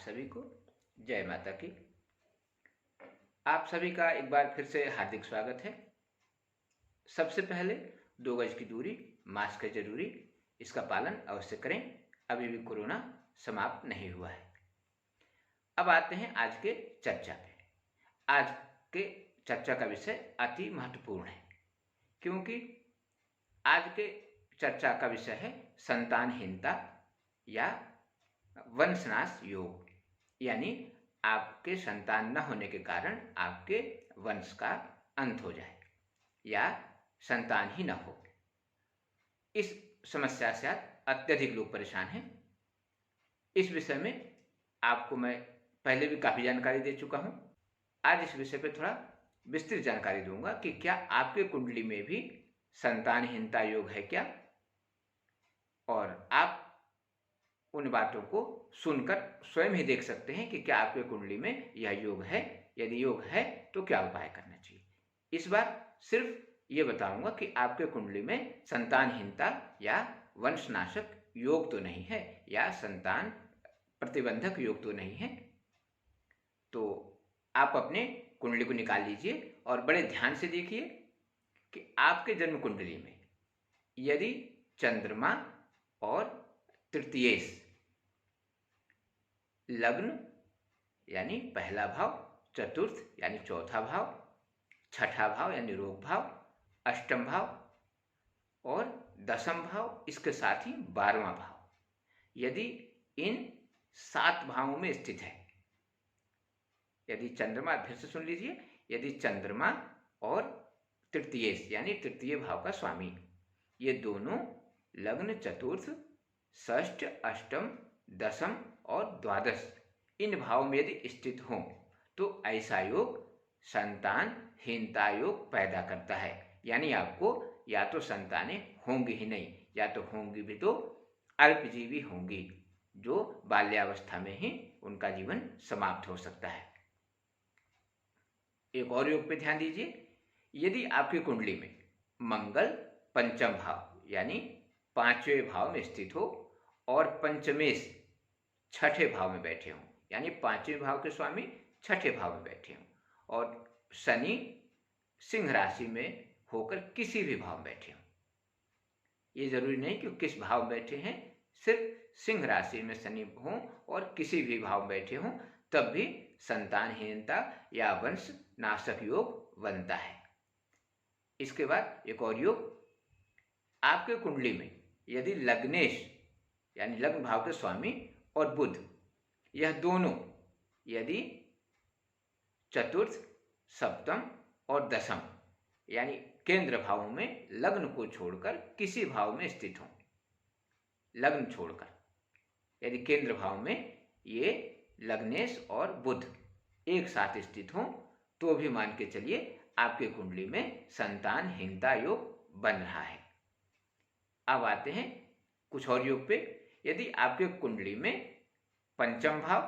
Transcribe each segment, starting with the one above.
सभी को जय माता की। आप सभी का एक बार फिर से हार्दिक स्वागत है। सबसे पहले 2 गज की दूरी, मास्क है जरूरी, इसका पालन अवश्य करें। अभी भी कोरोना समाप्त नहीं हुआ है। अब आते हैं आज के चर्चा पे। आज के चर्चा का विषय अति महत्वपूर्ण है, क्योंकि आज के चर्चा का विषय है संतानहीनता या वंशनाश योग, यानी आपके संतान न होने के कारण आपके वंश का अंत हो जाए या संतान ही न हो। इस समस्या से अत्यधिक लोग परेशान हैं। इस विषय में आपको मैं पहले भी काफ़ी जानकारी दे चुका हूँ। आज इस विषय पर थोड़ा विस्तृत जानकारी दूंगा कि क्या आपके कुंडली में भी संतानहीनता योग है क्या, और आप उन बातों को सुनकर स्वयं ही देख सकते हैं कि क्या आपके कुंडली में यह योग है। यदि योग है तो क्या उपाय करना चाहिए। इस बार सिर्फ ये बताऊंगा कि आपके कुंडली में संतानहीनता या वंशनाशक योग तो नहीं है, या संतान प्रतिबंधक योग तो नहीं है। तो आप अपने कुंडली को निकाल लीजिए और बड़े ध्यान से देखिए कि आपके जन्म कुंडली में यदि चंद्रमा और तृतीयेश लग्न यानी पहला भाव, चतुर्थ यानी चौथा भाव, छठा भाव यानी रोग भाव, अष्टम भाव और दसम भाव, इसके साथ ही 12वां भाव, यदि इन 7 भावों में स्थित है, यदि चंद्रमा, फिर से सुन लीजिए, यदि चंद्रमा और तृतीयेश यानी तृतीय भाव का स्वामी, ये दोनों लग्न, चतुर्थ, षष्ठ, अष्टम, दसम और द्वादश इन भाव में यदि स्थित हों तो ऐसा योग संतानहीनता योग पैदा करता है। यानी आपको या तो संतानें होंगी ही नहीं, या तो होंगी भी तो अल्पजीवी होंगी, जो बाल्यावस्था में ही उनका जीवन समाप्त हो सकता है। एक और योग पे ध्यान दीजिए। यदि आपकी कुंडली में मंगल पंचम भाव यानी 5वें भाव में स्थित हो और पंचमेश छठे भाव में बैठे हों, यानी 5वें भाव के स्वामी छठे भाव में बैठे हों, और शनि सिंह राशि में होकर किसी भी भाव में बैठे हों, ये जरूरी नहीं कि किस भाव में बैठे हैं, सिर्फ सिंह राशि में शनि हों और किसी भी भाव में बैठे हों, तब भी संतानहीनता या वंश नाशक योग बनता है। इसके बाद एक और योग, आपके कुंडली में यदि लग्नेश यानी लग्न भाव के स्वामी और बुध, यह दोनों यदि चतुर्थ, सप्तम और दसम यानी केंद्र भावों में लग्न को छोड़कर किसी भाव में स्थित हों, लग्न छोड़कर यदि केंद्र भाव में ये लग्नेश और बुध एक साथ स्थित हों, तो भी मान के चलिए आपके कुंडली में संतानहीनता योग बन रहा है। अब आते हैं कुछ और योग पे। यदि आपके कुंडली में पंचम भाव,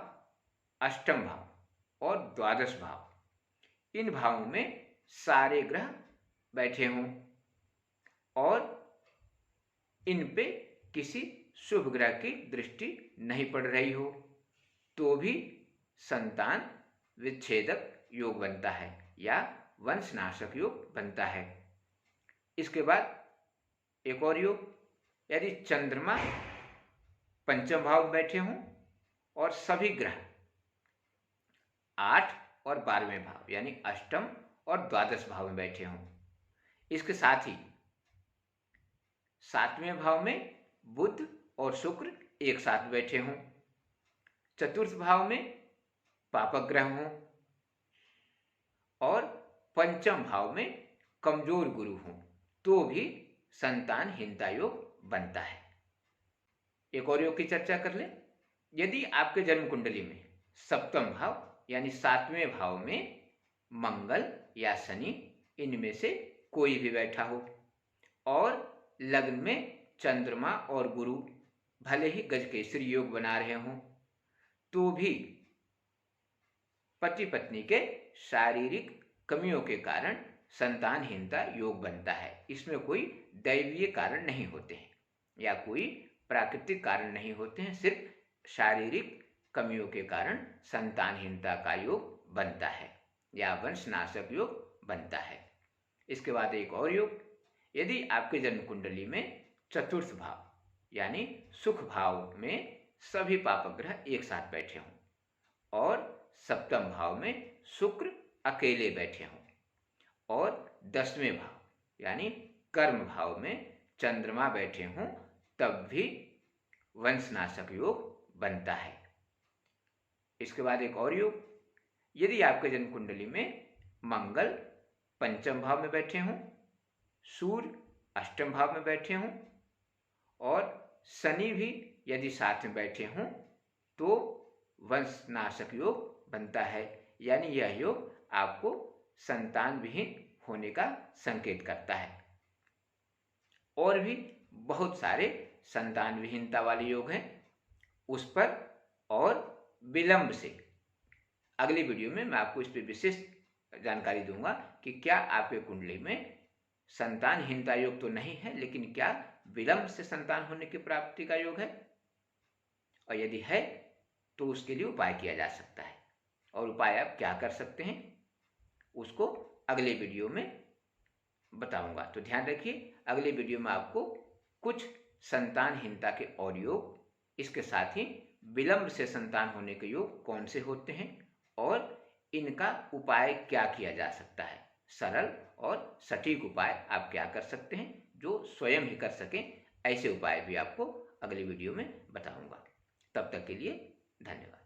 अष्टम भाव और द्वादश भाव, इन भावों में सारे ग्रह बैठे हों और इन पे किसी शुभ ग्रह की दृष्टि नहीं पड़ रही हो, तो भी संतान विच्छेदक योग बनता है या वंशनाशक योग बनता है। इसके बाद एक और योग, यदि चंद्रमा पंचम भाव में बैठे हों और सभी ग्रह 8 और 12वें भाव यानी अष्टम और द्वादश भाव में बैठे हों, इसके साथ ही 7वें भाव में बुध और शुक्र एक साथ बैठे हों, चतुर्थ भाव में पापक ग्रह हों और पंचम भाव में कमजोर गुरु हों, तो भी संतानहीनता योग बनता है। एक और योग की चर्चा कर लें। यदि आपके जन्म कुंडली में सप्तम भाव यानी 7वें भाव में मंगल या शनि, इनमें से कोई भी बैठा हो, और लग्न में चंद्रमा और गुरु भले ही गजकेसरी योग बना रहे हों, तो भी पति पत्नी के शारीरिक कमियों के कारण संतानहीनता योग बनता है। इसमें कोई दैवीय कारण नहीं होते हैं या कोई प्राकृतिक कारण नहीं होते हैं, सिर्फ शारीरिक कमियों के कारण संतानहीनता का योग बनता है या वंशनाशक योग बनता है। इसके बाद एक और योग, यदि आपके जन्म कुंडली में चतुर्थ भाव यानी सुख भाव में सभी पाप ग्रह एक साथ बैठे हों और सप्तम भाव में शुक्र अकेले बैठे हों और 10वें भाव यानी कर्म भाव में चंद्रमा बैठे हों, तब भी वंशनाशक योग बनता है। इसके बाद एक और योग, यदि आपके जन्म कुंडली में मंगल पंचम भाव में बैठे हों, सूर्य अष्टम भाव में बैठे हों और शनि भी यदि साथ में बैठे हों तो वंशनाशक योग बनता है, यानी यह योग आपको संतान विहीन होने का संकेत करता है। और भी बहुत सारे संतान विहीनता वाले योग हैं, उस पर और विलंब से अगली वीडियो में मैं आपको इस पर विशेष जानकारी दूंगा कि क्या आपके कुंडली में संतानहीनता योग तो नहीं है, लेकिन क्या विलंब से संतान होने की प्राप्ति का योग है, और यदि है तो उसके लिए उपाय किया जा सकता है। और उपाय आप क्या कर सकते हैं उसको अगले वीडियो में बताऊंगा। तो ध्यान रखिए, अगले वीडियो में आपको कुछ संतानहीनता के और योग, इसके साथ ही विलंब से संतान होने के योग कौन से होते हैं और इनका उपाय क्या किया जा सकता है, सरल और सटीक उपाय आप क्या कर सकते हैं जो स्वयं ही कर सकें, ऐसे उपाय भी आपको अगली वीडियो में बताऊंगा। तब तक के लिए धन्यवाद।